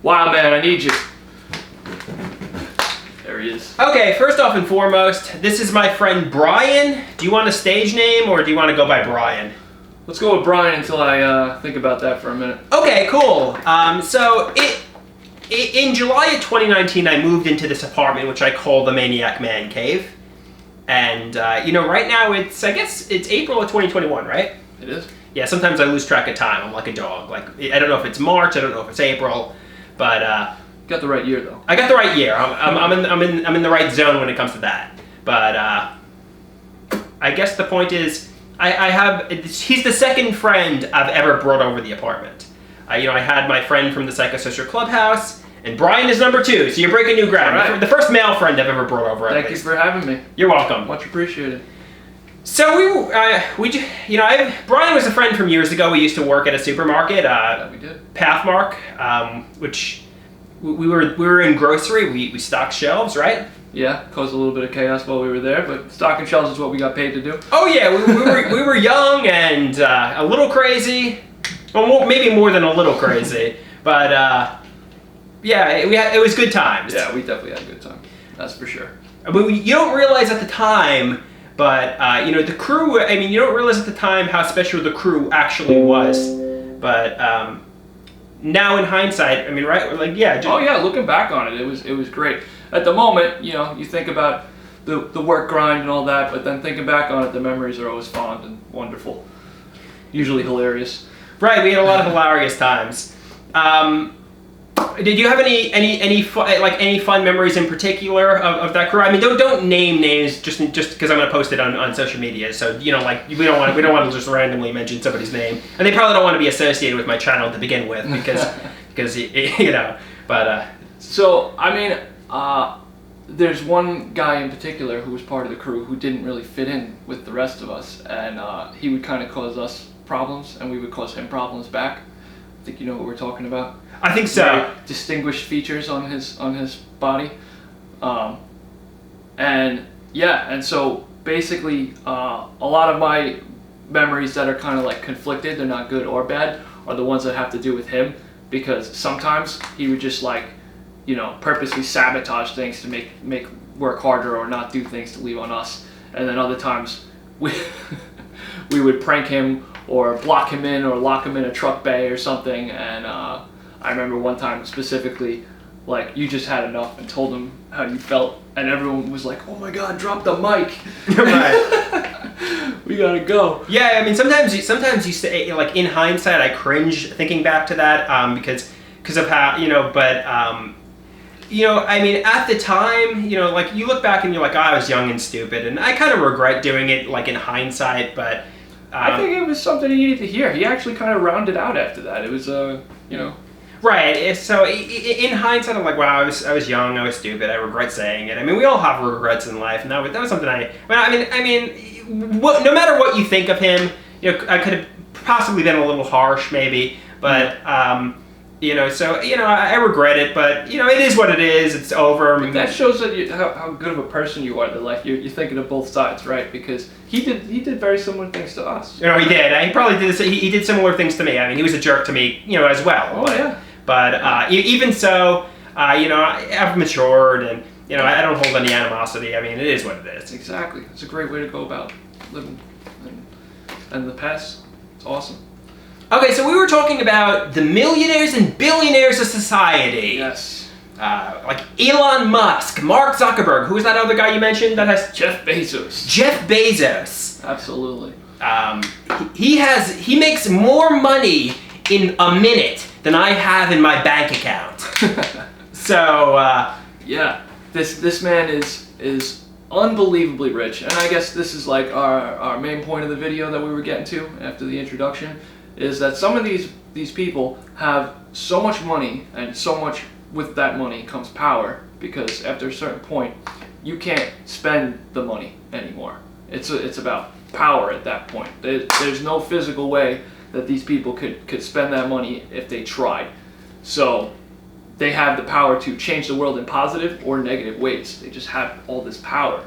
Wow, man, I need you. There he is. Okay, first off and foremost, this is my friend Brian. Do you want a stage name or do you want to go by Brian? Let's go with Brian until I think about that for a minute. Okay, cool. In July of 2019, I moved into this apartment, which I call the Maniac Man Cave. And, right now I guess it's April of 2021, right? It is? Yeah, sometimes I lose track of time. I'm like a dog. Like, I don't know if it's March, I don't know if it's April, but, Got the right year, though. I got the right year. I'm in the right zone when it comes to that. But, I guess the point is, he's the second friend I've ever brought over the apartment. I had my friend from the Psychosocial Clubhouse, and Brian is number 2, so you're breaking new ground. All right. The first male friend I've ever brought over. Thank you for having me. You're welcome. Much appreciated. So Brian was a friend from years ago. We used to work at a supermarket. Yeah, we did. Pathmark, which we were in grocery. We stocked shelves, right? Yeah, caused a little bit of chaos while we were there, but stocking shelves is what we got paid to do. Oh yeah, we were young and a little crazy. Well, maybe more than a little crazy, but it was good times. Yeah, we definitely had a good time. That's for sure. I mean, you don't realize at the time, but the crew. I mean, you don't realize at the time how special the crew actually was. But now in hindsight, I mean, right? Like, yeah. Oh yeah, looking back on it, it was great. At the moment, you think about the work grind and all that, but then thinking back on it, the memories are always fond and wonderful. Usually hilarious. Right, we had a lot of hilarious times. Did you have any fun memories in particular of that crew? I mean, don't name names just because I'm gonna post it on social media. So we don't want to just randomly mention somebody's name, and they probably don't want to be associated with my channel to begin with because But so I mean, there's one guy in particular who was part of the crew who didn't really fit in with the rest of us, and he would kind of cause us problems, and we would cause him problems back. I think you know what we're talking about. I think so. Very distinguished features on his body, and so basically, a lot of my memories that are kind of like conflicted, they're not good or bad, are the ones that have to do with him, because sometimes he would just purposely sabotage things to make work harder or not do things to leave on us, and then other times we would prank him or block him in or lock him in a truck bay or something, and I remember one time specifically, you just had enough and told him how you felt, and everyone was like, "Oh my God, drop the mic!" Right. We gotta go. Yeah, I mean, sometimes you say, in hindsight, I cringe thinking back to that because of how but I mean, at the time, you look back and you're like, oh, I was young and stupid, and I kind of regret doing it in hindsight, but. I think it was something he needed to hear. He actually kind of rounded out after that. It was Right. So in hindsight, I'm like, wow, I was young, I was stupid. I regret saying it. I mean, we all have regrets in life, and that was something no matter what you think of him, I could have possibly been a little harsh, maybe, but I regret it. But it is what it is. It's over. But that shows that how good of a person you are. That you're thinking of both sides, right? Because he did very similar things to us. He did. He probably did. He did similar things to me. I mean, he was a jerk to me, as well. Oh yeah. But even so, I've matured, and I don't hold any animosity. I mean, it is what it is. Exactly. It's a great way to go about living, and the past. It's awesome. Okay, so we were talking about the millionaires and billionaires of society. Yes. Like Elon Musk, Mark Zuckerberg. Who's that other guy you mentioned that has Jeff Bezos? Jeff Bezos. Absolutely. He makes more money in a minute than I have in my bank account. So yeah, this man is unbelievably rich, and I guess this is our main point of the video that we were getting to after the introduction, is that some of these people have so much money, and so much with that money comes power, because after a certain point you can't spend the money anymore. It's about power at that point. There's no physical way that these people could spend that money if they tried. So they have the power to change the world in positive or negative ways. They just have all this power.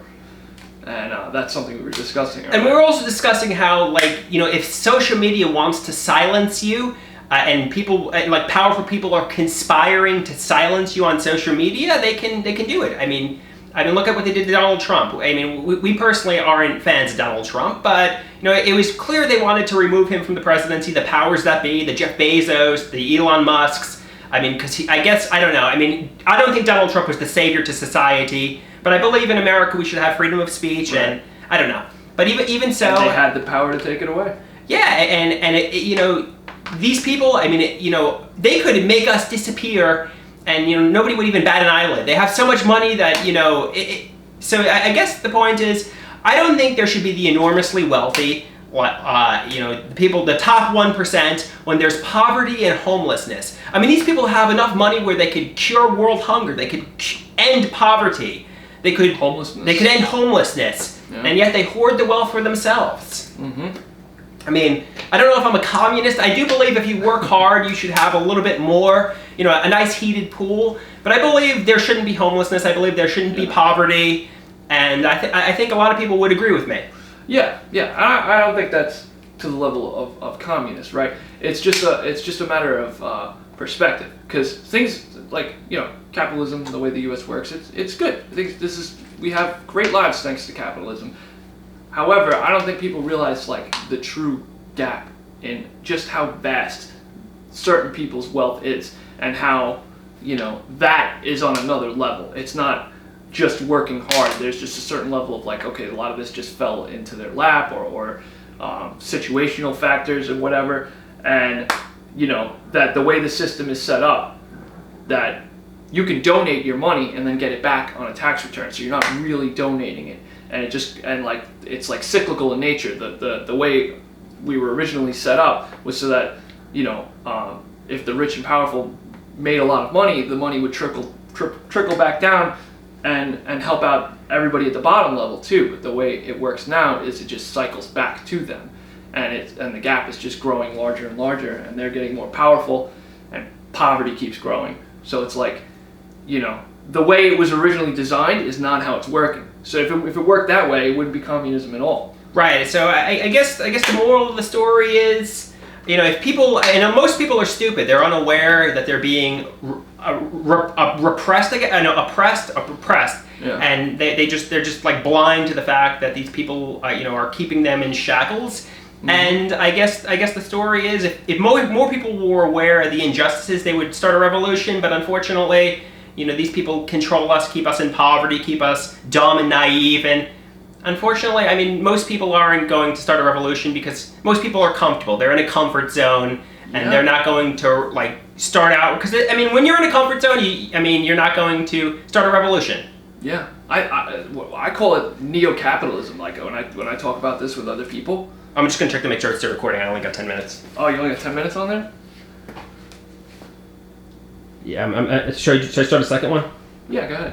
And that's something we were discussing earlier. And we were also discussing how, if social media wants to silence you, and people like powerful people are conspiring to silence you on social media, they can do it. I mean, look at what they did to Donald Trump. I mean, we personally aren't fans of Donald Trump, but it was clear they wanted to remove him from the presidency. The powers that be, the Jeff Bezos, the Elon Musks. I mean, because I don't know. I mean, I don't think Donald Trump was the savior to society, but I believe in America we should have freedom of speech, right. and I don't know. But even so, and they had the power to take it away. Yeah, and these people. I mean, they could make us disappear. And nobody would even bat an eyelid. They have so much money that So I guess the point is, I don't think there should be the enormously wealthy, the people, the top 1%, when there's poverty and homelessness. I mean, these people have enough money where they could cure world hunger. They could end poverty. They could homelessness. They could end homelessness, yeah. And yet they hoard the wealth for themselves. Mm-hmm. I mean, I don't know if I'm a communist. I do believe if you work hard, you should have a little bit more, a nice heated pool. But I believe there shouldn't be homelessness. I believe there shouldn't be poverty. And I think a lot of people would agree with me. Yeah. I don't think that's to the level of communist, right? It's just a matter of perspective. Because things like, capitalism, the way the U.S. works, it's good. I think we have great lives thanks to capitalism. However, I don't think people realize the true gap in just how vast certain people's wealth is, and how that is on another level. It's not just working hard. There's just a certain level of okay, a lot of this just fell into their lap, or situational factors and whatever, and that the way the system is set up, that you can donate your money and then get it back on a tax return, so you're not really donating it. And it's cyclical in nature. The way we were originally set up was so that if the rich and powerful made a lot of money, the money would trickle back down and help out everybody at the bottom level too. But the way it works now is it just cycles back to them, and the gap is just growing larger and larger, and they're getting more powerful, and poverty keeps growing. So it's the way it was originally designed is not how it's working. So if it worked that way, it wouldn't be communism at all. Right. So I guess the moral of the story is, if people, most people are stupid. They're unaware that they're being oppressed, Yeah. and they're just blind to the fact that these people, are keeping them in shackles. Mm-hmm. And I guess the story is, if more people were aware of the injustices, they would start a revolution. But unfortunately, these people control us, keep us in poverty, keep us dumb and naive, and unfortunately, most people aren't going to start a revolution because most people are comfortable. They're in a comfort zone, and they're not going to start out, because when you're in a comfort zone, you're not going to start a revolution. Yeah, I call it neo-capitalism. When I talk about this with other people. I'm just gonna check to make sure it's still recording. I only got 10 minutes. Oh, you only got 10 minutes on there? Yeah, should I start a second one? Yeah, go ahead.